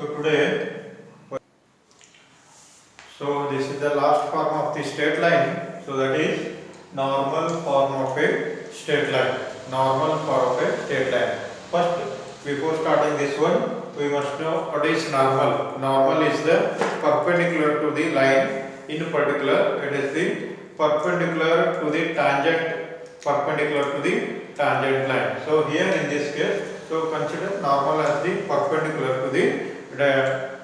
So today, this is the last form of the straight line. So that is normal form of a straight line. Normal form of a straight line. First, before starting this one, we must know what is normal. Normal is the perpendicular to the line. In particular, it is the perpendicular to the tangent, perpendicular to the tangent line. So here in this case, so consider normal as the perpendicular to the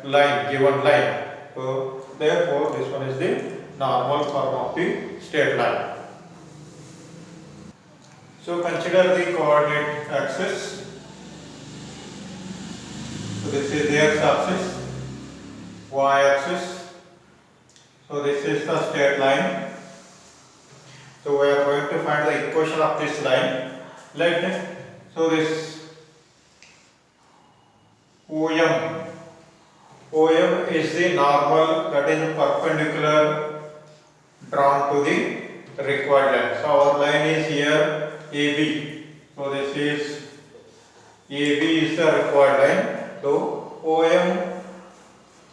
line, given line. So therefore this one is the normal form of the straight line. So consider the coordinate axis. So this is the x axis, y axis. So this is the straight line. So we are going to find the equation of this line. So this OM is the normal, that is perpendicular drawn to the required line. So our line is here AB. So this is AB is the required line. So OM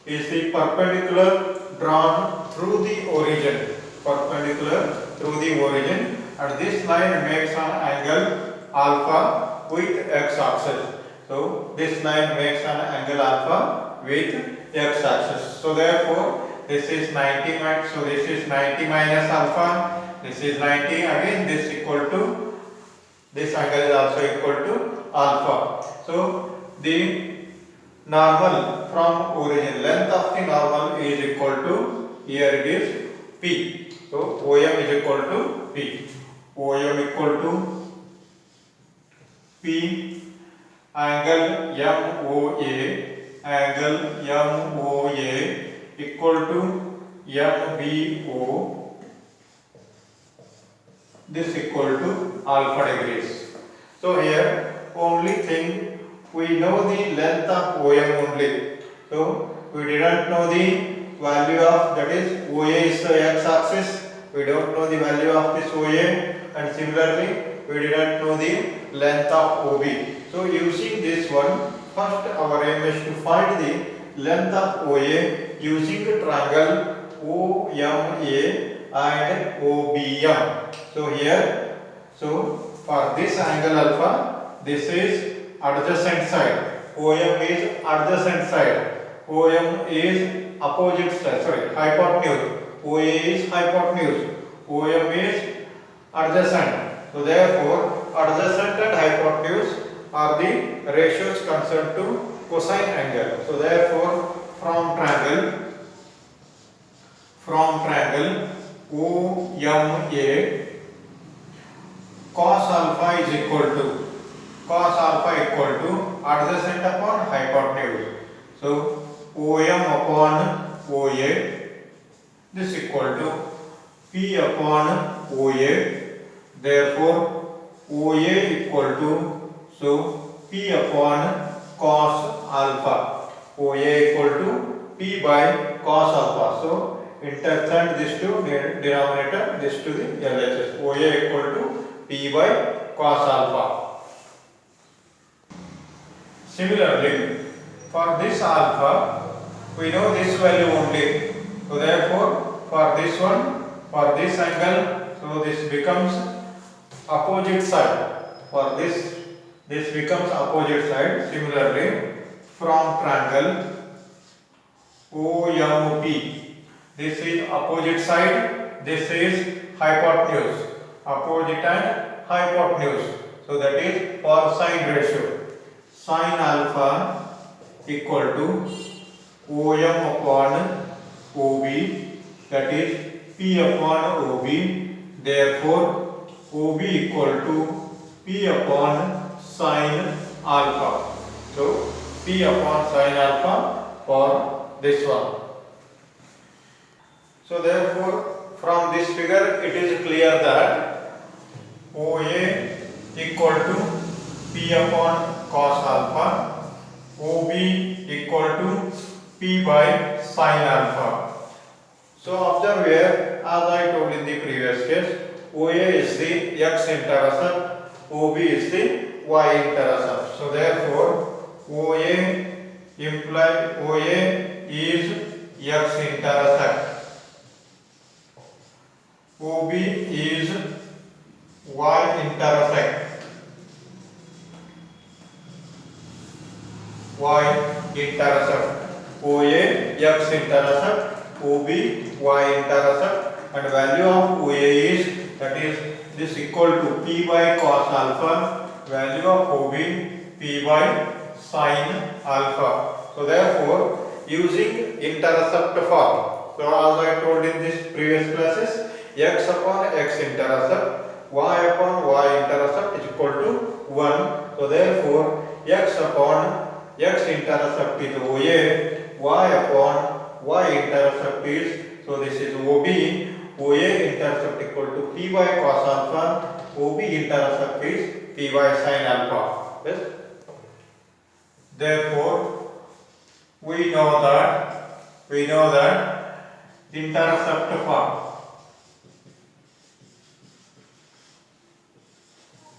is the perpendicular drawn through the origin. Perpendicular through the origin, and this line makes an angle alpha with x axis. So this line makes an angle alpha with x axis. So therefore this is 90 so this is 90 minus alpha, this is 90, again this equal to, this angle is also equal to alpha. So the normal from origin, length of the normal is equal to, here it is P. So OM is equal to P. OM equal to P angle MOA equal to MBO, this equal to alpha degrees. So here only thing, we know the length of OM only. So we didn't know the value of, that is OA is the x axis. We don't know the value of this OA, and similarly we didn't know the length of OB. So using this one, first our aim is to find the length of OA using the triangle OMA and OBM. So here, so for this angle alpha, this is adjacent side. OM is adjacent side. OM is opposite side. Sorry, hypotenuse. OA is hypotenuse. OM is adjacent. So therefore, adjacent and hypotenuse are the ratios concerned to cosine angle. So therefore, from triangle OMA, cos alpha is equal to adjacent upon hypotenuse. So OM upon OA, this equal to P upon OA. Therefore OA equal to, so P upon cos alpha. OA equal to P by cos alpha. So interchange this to denominator, this to the LHS. OA equal to P by cos alpha. Similarly, for this alpha, we know this value only. So therefore, for this one, for this angle, so this becomes opposite side. For this becomes opposite side. Similarly, from triangle OMP, this is opposite side, this is hypotenuse. Opposite and hypotenuse. So that is for sine ratio. Sine alpha equal to OM upon OB, that is P upon OB. Therefore OB equal to P upon sine alpha. So P upon sine alpha for this one. So therefore from this figure it is clear that OA equal to P upon cos alpha, OB equal to P by sine alpha. So observe here, as I told in the previous case, OA is the x intercept, OB is the y intercept. So therefore OA imply OA is x intercept, OB is y intercept, OA x intercept, OB y intercept, and value of OA is, that is this equal to p by cos alpha, value of OB p by sin alpha. So therefore, using intercept form, so as I told in this previous classes, x upon x intercept, y upon y intercept is equal to 1. So therefore, x upon x intercept is OA, y upon y intercept is, so this is OB, OA intercept equal to p by cos alpha, OB intercept is p by sin alpha. Yes? Therefore, we know that intercept form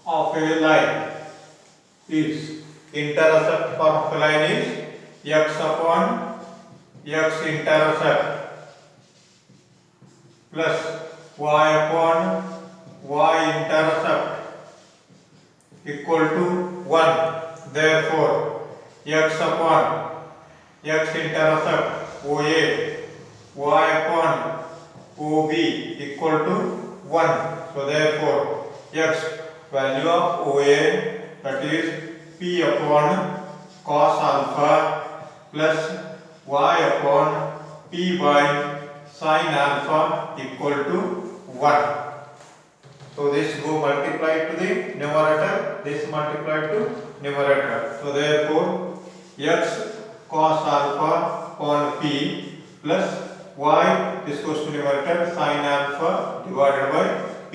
of a line is, intercept form of a line is x upon x intercept plus y upon y intercept equal to 1. Therefore, x upon x intercept OA, y upon OB equal to 1. So therefore, x value of OA, that is p upon cos alpha plus y upon p by sin alpha equal to 1. So this go multiplied to the numerator, this multiplied to numerator. So therefore, x cos alpha upon p plus y, this goes to numerator, sin alpha divided by p.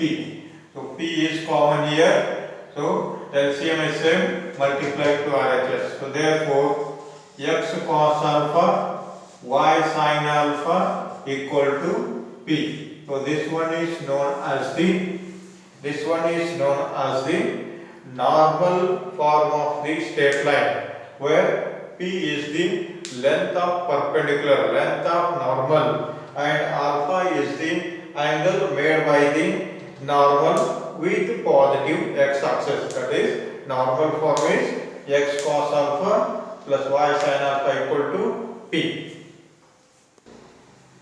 So p is common here. So LCM is same, multiplied to RHS. So therefore, x cos alpha, y sin alpha equal to p. So this one is known as the normal form of the straight line, where p is the length of perpendicular, length of normal, and alpha is the angle made by the normal with positive x axis. That is, normal form is x cos alpha plus y sin alpha equal to p.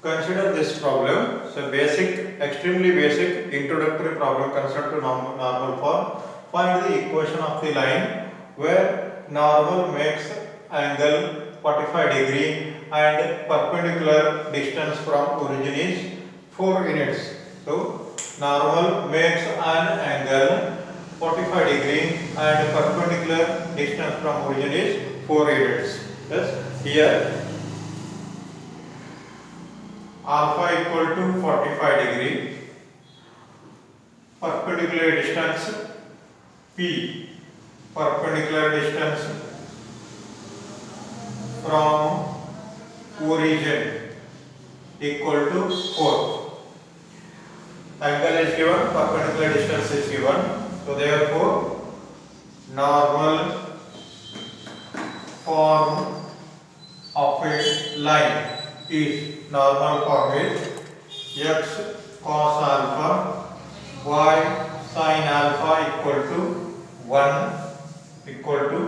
Consider this problem. So basic, extremely basic introductory problem considered to normal form. Find the equation of the line where normal makes angle 45 degree and perpendicular distance from origin is 4 units. So normal makes an angle 45 degree and perpendicular distance from origin is 4 units. Yes, here alpha equal to 45 degree, perpendicular distance p, perpendicular distance from origin equal to 4. Angle is given, perpendicular distance is given. So therefore, normal form of a line is, normal form is x cos alpha, y sin alpha equal to 1 equal to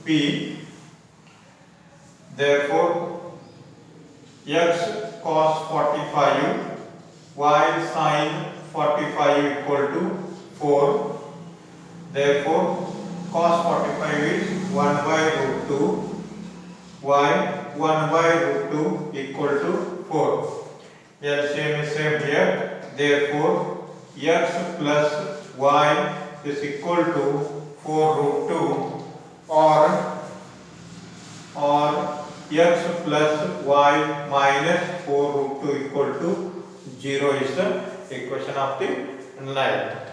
p. Therefore, x cos 45, y sin 45 equal to 4. Therefore, cos 45 is 1 by root 2, y 1 by root 2 equal to 4. LCM is same here. Therefore, x plus y is equal to 4 root 2, or x plus y minus 4 root 2 equal to 0 is the equation of the line.